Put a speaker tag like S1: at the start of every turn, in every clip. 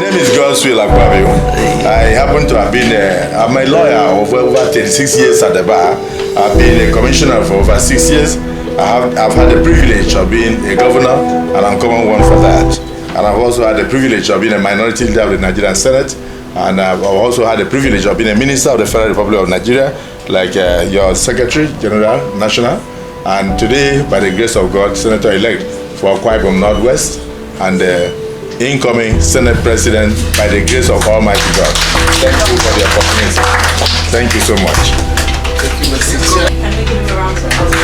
S1: name is GOODSWILL Akpabio. I happen to have been I'm a lawyer of over 36 years at the bar. I've been a commissioner for over 6 years. I've had the privilege of being a governor, and I'm common one for that. And I've also had the privilege of being a minority leader of the Nigerian Senate, and I've also had the privilege of being a minister of the Federal Republic of Nigeria, like your Secretary General National, and today, by the grace of God, Senator-elect for Akpabio Northwest, and incoming Senate President by the grace of Almighty God. Thank you for the opportunity. Thank you so much.
S2: Thank you, Mr. Can we give him a round of applause?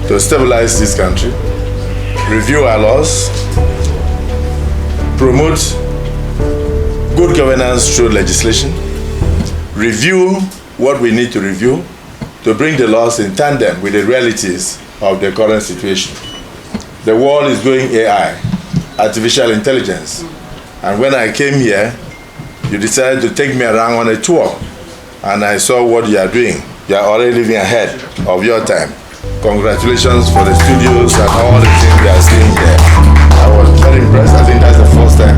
S1: To stabilize this country, review our laws, promote good governance through legislation, review what we need to review to bring the laws in tandem with the realities of the current situation. The world is going AI, artificial intelligence. And when I came here, you decided to take me around on a tour. And I saw what you are doing. You are already living ahead of your time. Congratulations for the studios and all the things we are seeing here. I was very impressed. I think that's the first time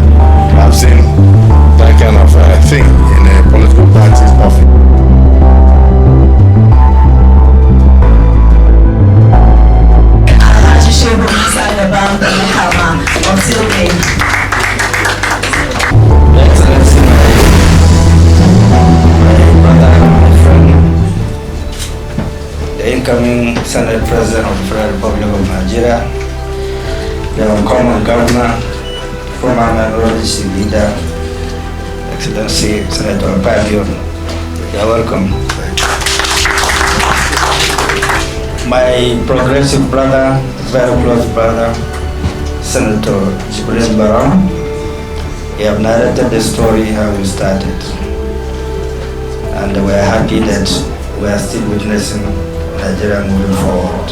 S1: I've seen that kind of thing in a political party's office.
S3: Alhaji Shehu Musa Gabam Sdp.
S4: Excellency, my brother, my friend, the incoming Senate President of the Federal Republic of Nigeria, the common governor, former minority leader, Excellency Senator Akpabio, you are welcome. My progressive brother, very close brother, Senator Gabam, he have narrated the story how we started, and we are happy that we are still witnessing Nigeria moving forward.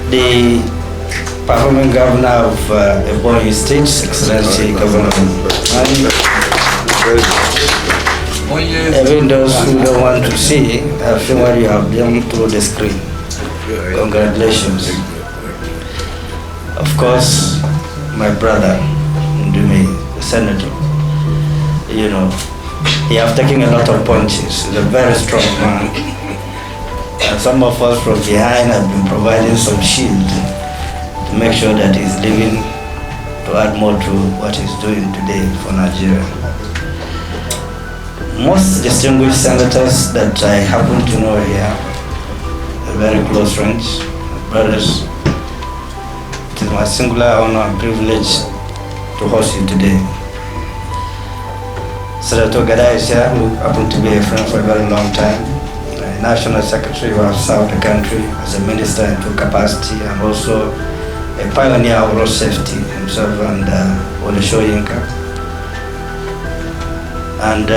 S4: The performing governor of Ebonyi State, Excellency Governor, even those who don't want to see, I've seen what you have done through the screen. Congratulations. Of course, my brother, the senator, you know, he has taken a lot of punches. He's a very strong man. And some of us from behind have been providing some shield to make sure that he's living to add more to what he's doing today for Nigeria. Most distinguished senators that I happen to know here are very close friends, brothers. It is my singular honor and privilege to host you today. Senator Gada is here, who happened to be a friend for a very long time. A National Secretary who has served the country as a minister in two capacity, and also a pioneer of road safety himself, and Shoyinka. And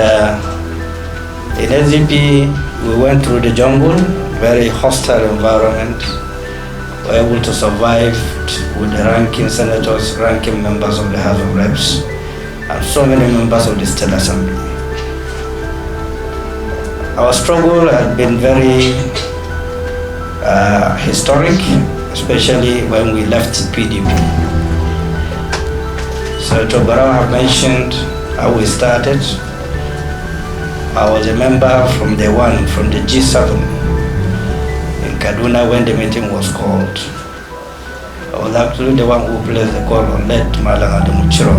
S4: in SDP, we went through the jungle, very hostile environment. We were able to survive with the ranking senators, ranking members of the House of Reps, and so many members of the State Assembly. Our struggle had been very historic, especially when we left PDP. Senator Barrow have mentioned how we started. I was a member from day one, from the G7 in Kaduna when the meeting was called. I was actually the one who placed the call on led Malang Ademuchiro,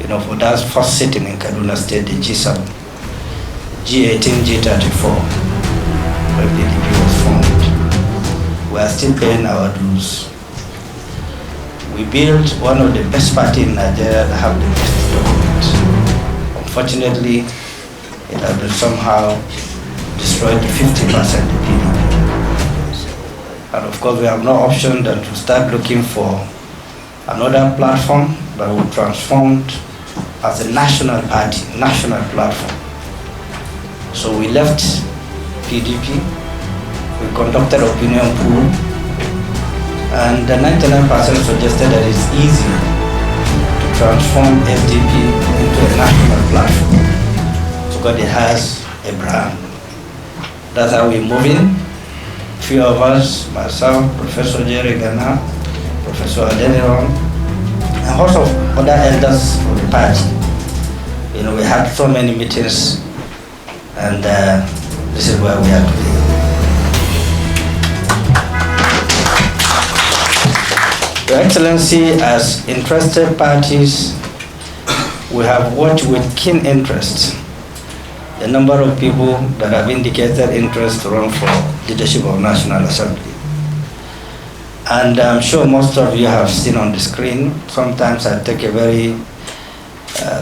S4: you know, for that first sitting in Kaduna State, the G7, G18, G34, when PDP was formed. We are still paying our dues. We built one of the best parties in Nigeria that have the best document. Unfortunately, it has been somehow destroyed 50% of PDP. And of course, we have no option than to start looking for another platform that will transform as a national party, national platform. So we left PDP, we conducted opinion poll, and the 99% suggested that it's easy to transform SDP into a national platform because it has a brand. That's how we're moving. few of us, myself, Professor Jerry Ghana, Professor Adeniran, and lots of other elders of the party. You know, we had so many meetings, and this is where we are today. Your Excellency, as interested parties, we have watched with keen interest the number of people that have indicated interest to run for leadership of National Assembly. And I'm sure most of you have seen on the screen, sometimes I take a very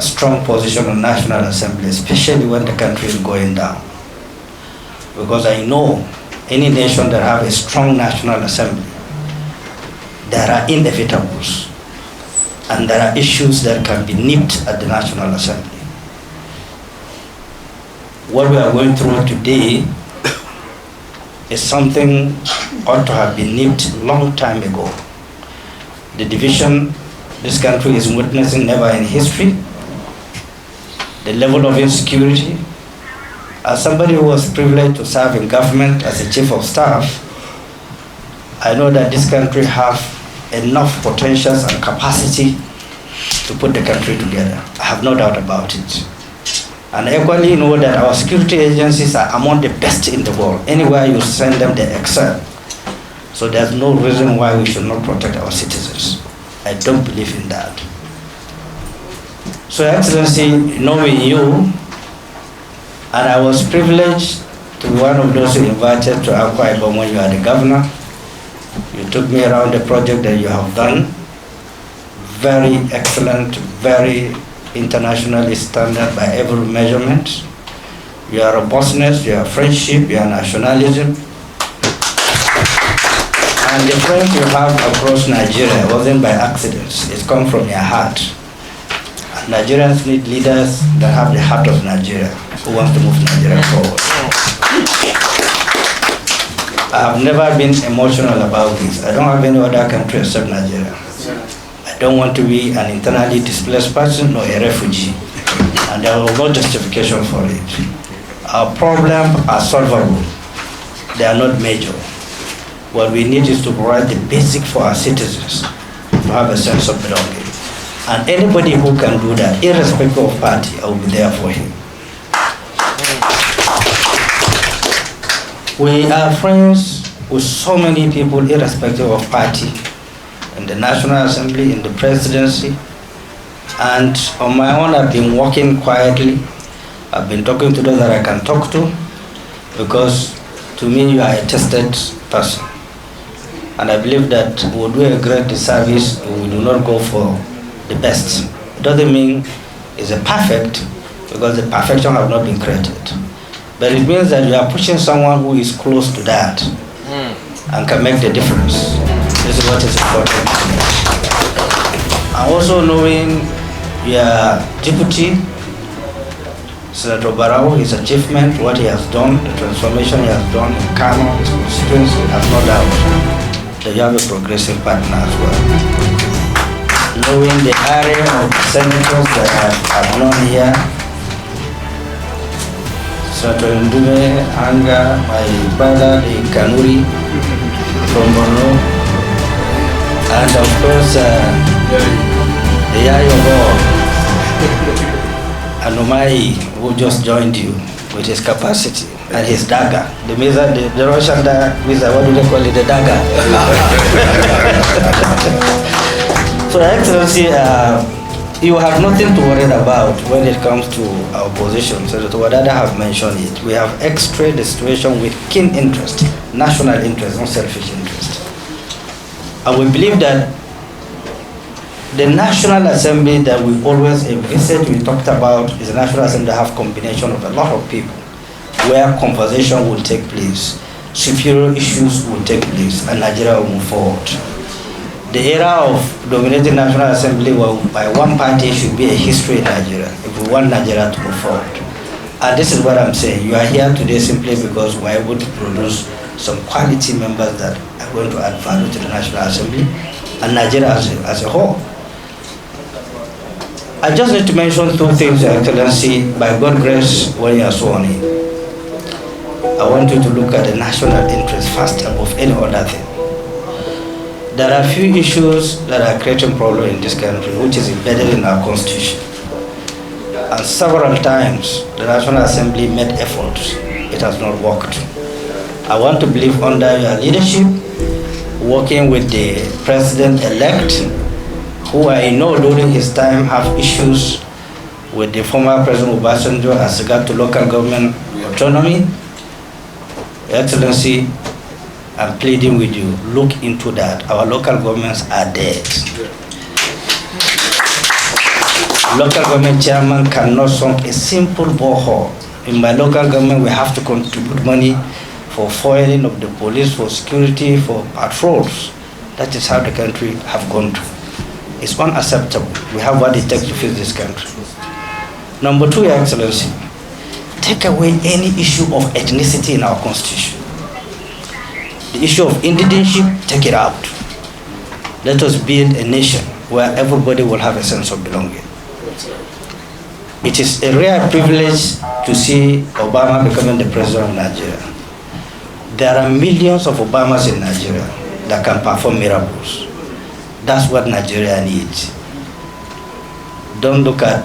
S4: strong position on National Assembly, especially when the country is going down. Because I know any nation that have a strong National Assembly, there are inevitables, and there are issues that can be nipped at the National Assembly. What we are going through today is something ought to have been nipped long time ago. The division this country is witnessing never in history, the level of insecurity. As somebody who was privileged to serve in government as a chief of staff, I know that this country have enough potentials and capacity to put the country together. I have no doubt about it. And equally know that our security agencies are among the best in the world. Anywhere you send them, they excel. So there's no reason why we should not protect our citizens. I don't believe in that. So Excellency, knowing you, and I was privileged to be one of those who invited to Akpabio when you are the governor. You took me around the project that you have done. Very excellent, very internationally standard by every measurement. Your robustness, your friendship, your nationalism, and the friends you have across Nigeria wasn't by accident. It's come from your heart. And Nigerians need leaders that have the heart of Nigeria, who want to move Nigeria forward. I have never been emotional about this. I don't have any other country except Nigeria. I don't want to be an internally displaced person or a refugee, and there was no justification for it. Our problems are solvable. They are not major. What we need is to provide the basic for our citizens to have a sense of belonging. And anybody who can do that, irrespective of party, I will be there for him. We are friends with so many people, irrespective of party, in the National Assembly, in the presidency. And on my own, I've been working quietly. I've been talking to those that I can talk to, because to me, you are a tested person. And I believe that we will do a great disservice if we do not go for the best. It doesn't mean it's a perfect, because the perfection has not been created. But it means that you are pushing someone who is close to that and can make the difference. This is what is important to me. And also knowing your deputy, Senator Barrow, his achievement, what he has done, the transformation he has done in Kano, his constituency, I have no doubt that you have a progressive partner as well. Knowing the area of senators that have known here, Senator Ndume, Anga, my brother, the Kanuri from Borno, and of course, the Yayobo, Anomai, who just joined you with his capacity and his dagger. The Russian visa, what do they call it? The dagger. So, Excellency, you have nothing to worry about when it comes to our position. So that Wadada have mentioned it. We have x-rayed the situation with keen interest, national interest, not selfish interest. And we believe that the National Assembly that we always envisaged, we talked about, is a National Assembly that have combination of a lot of people, where conversation will take place, superior issues will take place, and Nigeria will move forward. The era of dominating National Assembly by one party should be a history in Nigeria if we want Nigeria to move forward. And this is what I'm saying. You are here today simply because we are able to produce some quality members that are going to add value to the National Assembly and Nigeria as a whole. I just need to mention two things, Your Excellency, by God's grace, when you are sworn in. I want you to look at the national interest first above any other thing. There are few issues that are creating problems in this country, which is embedded in our constitution. And several times, the National Assembly made efforts. It has not worked. I want to believe under your leadership, working with the president-elect, who I know during his time have issues with the former President Obasanjo as regard to local government autonomy. Excellency, I'm pleading with you, look into that. Our local governments are dead. Local government chairman cannot sink a simple borehole. In my local government, we have to contribute money for foiling of the police, for security, for patrols. That is how the country have gone to. It's unacceptable. We have what it takes to fix this country. Number two, Your Excellency, take away any issue of ethnicity in our constitution. The issue of indigenship, take it out. Let us build a nation where everybody will have a sense of belonging. It is a rare privilege to see Obama becoming the president of Nigeria. There are millions of Obamas in Nigeria that can perform miracles. That's what Nigeria needs. Don't look at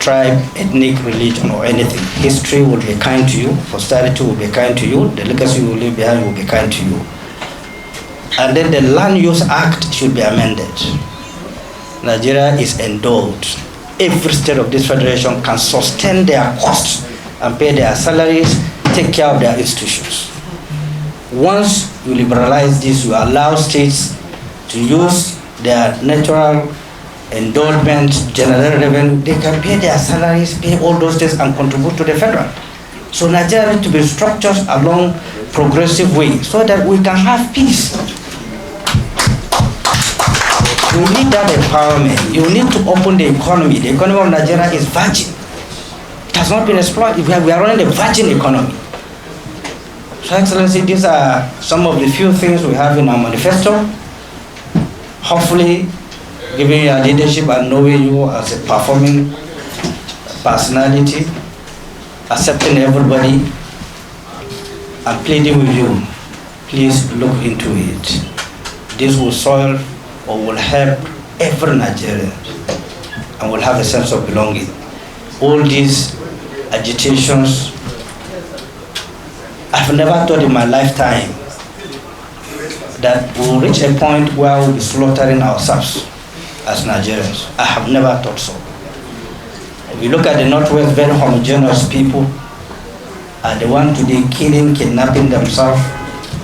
S4: tribe, ethnic, religion, or anything. History will be kind to you, posterity will be kind to you, the legacy you will leave behind will be kind to you. And then the Land Use Act should be amended. Nigeria is endowed. Every state of this federation can sustain their costs and pay their salaries, take care of their institutions. Once you liberalize this, you allow states to use their natural endowment, general revenue, they can pay their salaries, pay all those things and contribute to the federal. So Nigeria needs to be structured along progressive way so that we can have peace. We need that empowerment. You need to open the economy. The economy of Nigeria is virgin. It has not been exploited. We are running a virgin economy. So Excellency, these are some of the few things we have in our manifesto. Hopefully, giving your leadership and knowing you as a performing personality, accepting everybody, and pleading with you, please look into it. This will solve or will help every Nigerian and will have a sense of belonging. All these agitations, I've never thought in my lifetime that we'll reach a point where we'll be slaughtering ourselves as Nigerians. I have never thought so. If you look at the Northwest, very homogeneous people are the ones today killing, kidnapping themselves,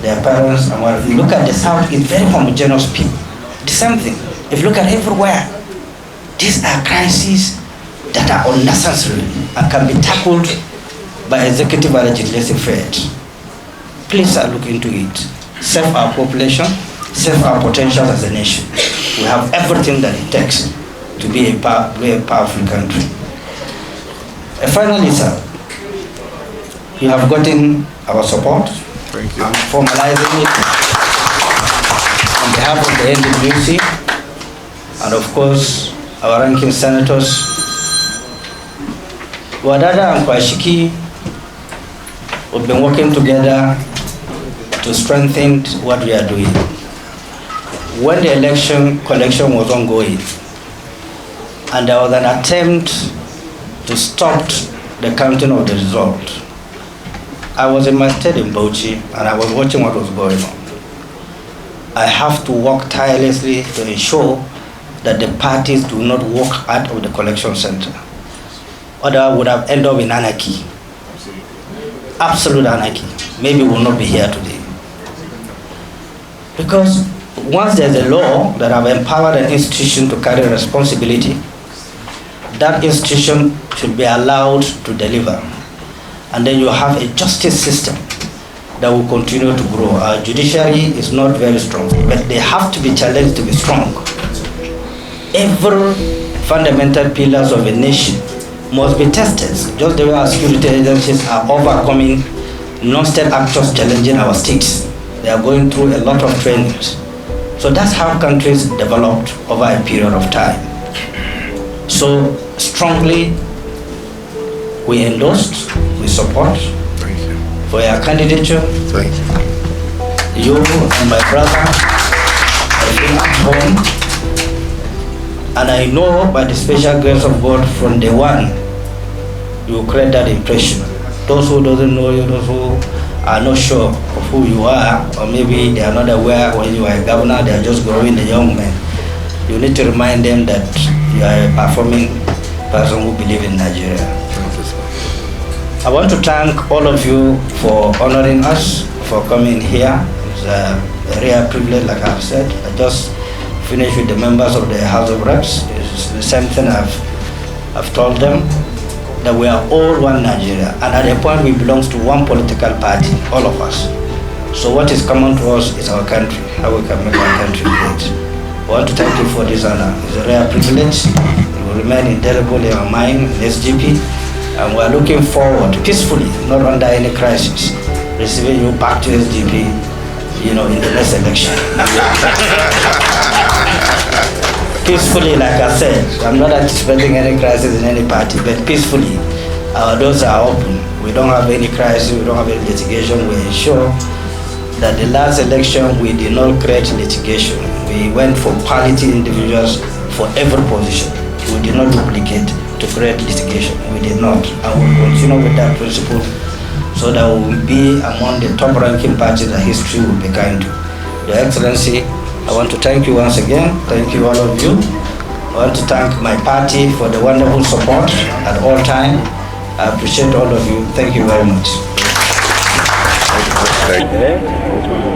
S4: their parents, and what. If you look at the South, it's very homogeneous people. The same thing. If you look at everywhere, these are crises that are unnecessary and can be tackled by executive and legislative affairs. Please look into it. Save our population, save our potential as a nation. We have everything that it takes to be a powerful country. Finally, sir, you have gotten our support.
S1: Thank you.
S4: I'm formalizing it on behalf of the NWC and of course our ranking senators. Wadada and Kwashiki, we've been working together to strengthen what we are doing. When the election collection was ongoing and there was an attempt to stop the counting of the result, I was in my state in Bauchi and I was watching what was going on. I have to work tirelessly to ensure that the parties do not walk out of the collection center. Otherwise, would have ended up in anarchy. Absolute anarchy. Maybe we will not be here today. Because once there's a law that have empowered an institution to carry responsibility, that institution should be allowed to deliver. And then you have a justice system that will continue to grow. Our judiciary is not very strong, but they have to be challenged to be strong. Every fundamental pillars of a nation must be tested, just the way our security agencies are overcoming non-state actors challenging our states. They are going through a lot of trainings. So that's how countries developed over a period of time. So strongly, we endorsed, we support. for your candidature.
S1: Thank you.
S4: You and my brother have been at home, and I know by the special grace of God from day one, you will create that impression. Those who doesn't know you, those who are not sure of who you are, or maybe they are not aware when you are a governor, they are just growing the young men. You need to remind them that you are a performing person who believes in Nigeria. I want to thank all of you for honoring us, for coming here. It's a rare privilege, like I've said. I just finished with the members of the House of Reps. It's the same thing I've told them, that we are all one Nigeria, and at a point we belong to one political party, all of us. So what is common to us is our country, how we can make our country great. I want to thank you for this honor. It's a rare privilege. It will remain indelible in our mind, in SDP, and we are looking forward peacefully, not under any crisis, receiving you back to SDP, in the next election. Peacefully, like I said, I'm not anticipating any crisis in any party, but peacefully, our doors are open. We don't have any crisis, we don't have any litigation. We ensure that the last election, we did not create litigation. We went for quality individuals for every position. We did not duplicate to create litigation. We did not. And we will continue with that principle so that we will be among the top-ranking parties that history will be kind to. Your Excellency, I want to thank you once again. Thank you, all of you. I want to thank my party for the wonderful support at all times. I appreciate all of you. Thank you very much.
S1: Thank you.